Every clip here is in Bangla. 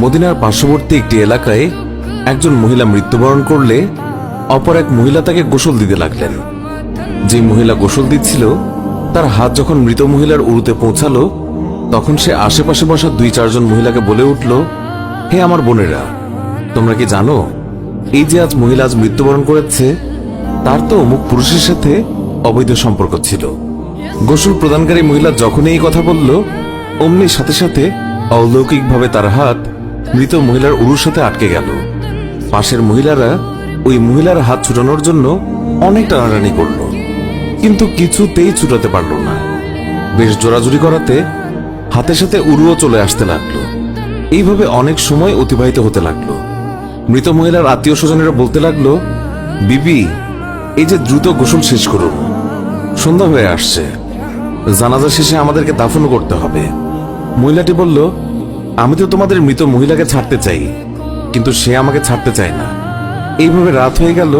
মদিনার পার্শ্ববর্তী একটি এলাকায় একজন মহিলা মৃত্যুবরণ করলে অপর এক মহিলা তাকে গোসল দিতে লাগলেন। যে মহিলা গোসল দিচ্ছিল তার হাত যখন মৃত মহিলার উরুতে পৌঁছালো, তখন সে আশেপাশে বসা 2-4 জন মহিলাকে বলে উঠল, হে আমার বোনেরা, তোমরা কি জানো এই যে আজ মহিলা আজ মৃত্যুবরণ করেছে তার তো অমুক পুরুষের সাথে অবৈধ সম্পর্ক ছিল। গোসল প্রদানকারী মহিলা যখন এই কথা বলল, অমনি সাথে সাথে অলৌকিকভাবে তার হাত মৃত মহিলার উরুর সাথে আটকে গেল। পাশের মহিলারা ওই মহিলার হাত ছুটানোর জন্য অনেক টানাটানি করল, কিন্তু কিছুতেই ছুটাতে পারল না। বেশ জোরাজুরি করাতে হাতের সাথে উরুও চলে আসতে লাগলো। এইভাবে অনেক সময় অতিবাহিত হতে লাগলো। মৃত মহিলার আত্মীয় স্বজনেরা বলতে লাগলো, বিবি, এই যে দ্রুত গোসল শেষ করুন, সন্ধ্যা হয়ে আসছে, জানাজা শেষে আমাদেরকে দাফন করতে হবে। মহিলাটি বলল, আমি তো তোমাদের মৃত মহিলাকে ছাড়তে চাই, কিন্তু সে আমাকে ছাড়তে চায় না। এইভাবে রাত হয়ে গেল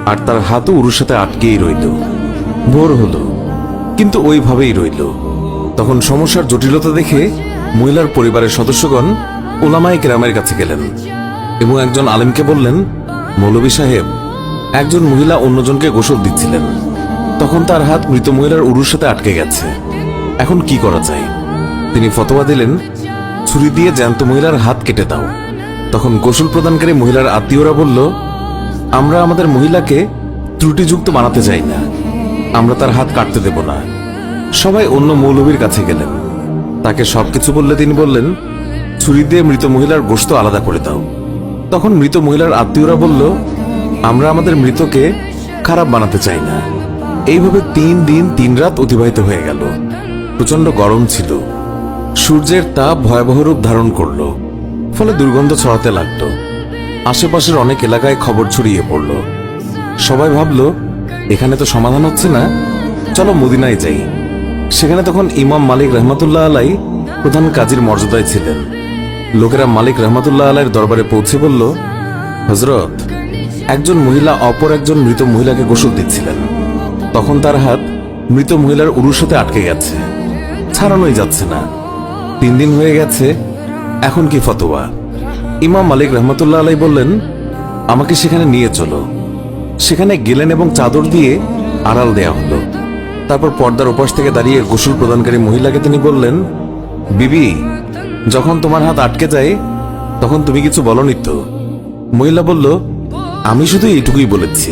আর তার হাতও উরুর সাথে আটকেই রইল। ভোর হলো, কিন্তু ওইভাবেই রইল। তখন সমস্যার জটিলতা দেখে মহিলার পরিবারের সদস্যগণ উলামায়ে কেরামের কাছে গেলেন এবং একজন আলেমকে বললেন, মৌলভী সাহেব, একজন মহিলা অন্যজনকে গোসল দিচ্ছিলেন, তখন তার হাত মৃত মহিলার উরুর সাথে আটকে গেছে, এখন কি করা যায়? তিনি ফতোয়া দিলেন, ছুরি দিয়ে জ্যান্ত মহিলার হাত কেটে দাও। তখন গোসল প্রদানকারী মহিলার আত্মীয়রা বলল, আমরা আমাদের মহিলাকে ত্রুটিযুক্ত বানাতে চাই না, আমরা তার হাত কাটতে দেব না। সবাই অন্য মৌলভীর কাছে গেলেন, তাকে সবকিছু বললে তিনি বললেন, ছুরি দিয়ে মৃত মহিলার গোশত আলাদা করে দাও। তখন মৃত মহিলার আত্মীয়রা বলল, আমরা আমাদের মৃতকে খারাপ বানাতে চাই না। এইভাবে 3 দিন 3 রাত অতিবাহিত হয়ে গেল। প্রচন্ড গরম ছিল, সূর্যের তাপ ভয়াবহ রূপ ধারণ করল, ফলে দুর্গন্ধ ছড়াতে লাগল। আশেপাশের অনেক এলাকায় খবর ছড়িয়ে পড়ল। সবাই ভাবল, এখানে তো সমাধান হচ্ছে না, চলো মদিনায় যাই। সেখানে তখন ইমাম মালিক রহমাতুল্লাহ আলাই প্রধান কাজীর মর্যাদায় ছিলেন। লোকেরা মালিক রহমাতুল্লাহ আলাইয়ের দরবারে পৌঁছে বলল, হযরত, একজন মহিলা অপর একজন মৃত মহিলাকে গোসল দিচ্ছিলেন, তখন তার হাত মৃত মহিলার উরুর সাথে আটকে গেছে, ছাড়ানোই যাচ্ছে না। 3 দিন হয়ে গেছে, এখন কি ফতোয়া? ইমাম মালিক রহমাতুল্লাহ আলাই বললেন, আমাকে সেখানে নিয়ে চলো। সেখানে গেলেন এবং চাদর দিয়ে আড়াল দেয়া হলো। তারপর পর্দার ওপাশ থেকে দাঁড়িয়ে গোসল প্রদানকারী মহিলাকে তিনি বললেন, বিবি, যখন তোমার হাত আটকে যায় তখন তুমি কিছু বলনি তো? মহিলা বলল, আমি শুধু এইটুকুই বলেছি,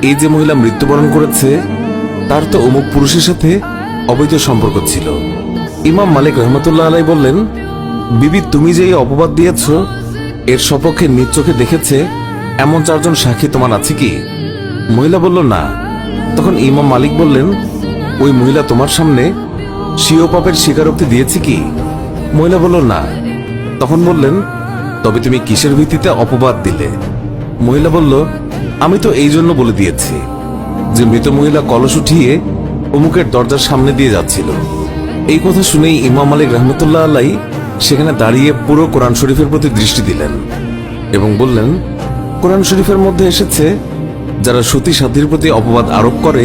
এই যে মহিলা মৃত্যুবরণ করেছে তার তো অমুক পুরুষের সাথে অবৈধ সম্পর্ক ছিল। ইমাম মালিক রহমাতুল্লাহ আলাই বললেন, বিবি, তুমি যে এই অপবাদ দিয়েছ এর সপক্ষে নিজ চোখে দেখেছে এমন 4 জন সাক্ষী তোমার আছে কি? মহিলা বলল, না। তখন ইমাম মালিক বললেন, ওই মহিলা তোমার সামনে স্বীয় পাপের স্বীকারোক্তি দিয়েছে কি? মহিলা বলল, না। তখন বললেন, তবে তুমি কিসের ভিত্তিতে অপবাদ দিলে? মহিলা বলল, আমি তো এই জন্য বলে দিয়েছি যে মৃত মহিলা কলস উঠিয়ে অমুকের দরজার সামনে দিয়ে যাচ্ছিল। এই কথা শুনেই ইমাম মালিক রহমতুল্লাহ আলাই সেখানে দাঁড়িয়ে পুরো কোরআন শরীফের প্রতি দৃষ্টি দিলেন এবং বললেন, কোরআন শরীফের মধ্যে এসেছে, যারা সতী সাধ্যের প্রতি অপবাদ আরোপ করে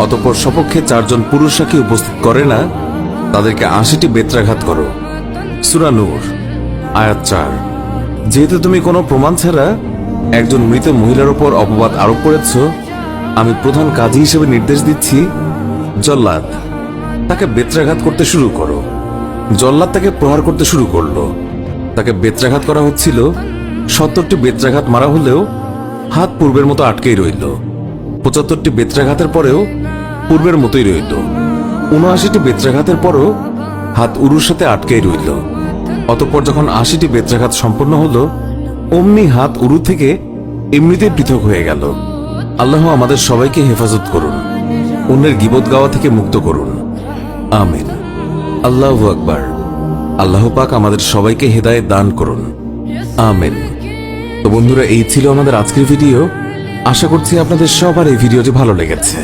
অতঃপর সপক্ষে 4 জন পুরুষ সাক্ষী উপস্থিত করে না, তাদেরকে 80টি বেত্রাঘাত করো। সূরা নূর আয়াত 4। যেহেতু তুমি কোনো প্রমাণ ছাড়া একজন মৃত মহিলার উপর অপবাদ আরোপ করেছ, আমি প্রধান কাজী হিসেবে নির্দেশ দিচ্ছি, জল্লাদ, তাকে বেত্রাঘাত করতে শুরু করো। জল্লাদ তাকে প্রহার করতে শুরু করলো। তাকে বেত্রাঘাত করা হচ্ছিল। 70টি বেত্রাঘাত মারা হলেও হাত পূর্বের মতো আটকেই রইল। 75টি বেত্রাঘাতের পরেও পূর্বের মতোই রইল। 79টি বেত্রাঘাতের পরও হাত উরুর সাথে আটকেই রইল। অতঃপর যখন 80টি বেত্রাঘাত সম্পন্ন হলো, অমনি হাত উরু থেকে এমনিতেই পৃথক হয়ে গেল। আল্লাহ আমাদের সবাইকে হেফাজত করুন, অন্যের গীবত গাওয়া থেকে মুক্ত করুন, আমিন। আল্লাহু আকবার। আল্লাহ পাক আমাদের সবাইকে হেদায়েত দান করুন, আমিন। তো বন্ধুরা, এই ছিল আমাদের আজকের ভিডিও। আশা করছি আপনাদের সবার এই ভিডিওটি ভালো লেগেছে।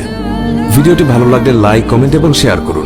ভিডিওটি ভালো লাগলে লাইক, কমেন্ট এবং শেয়ার করুন।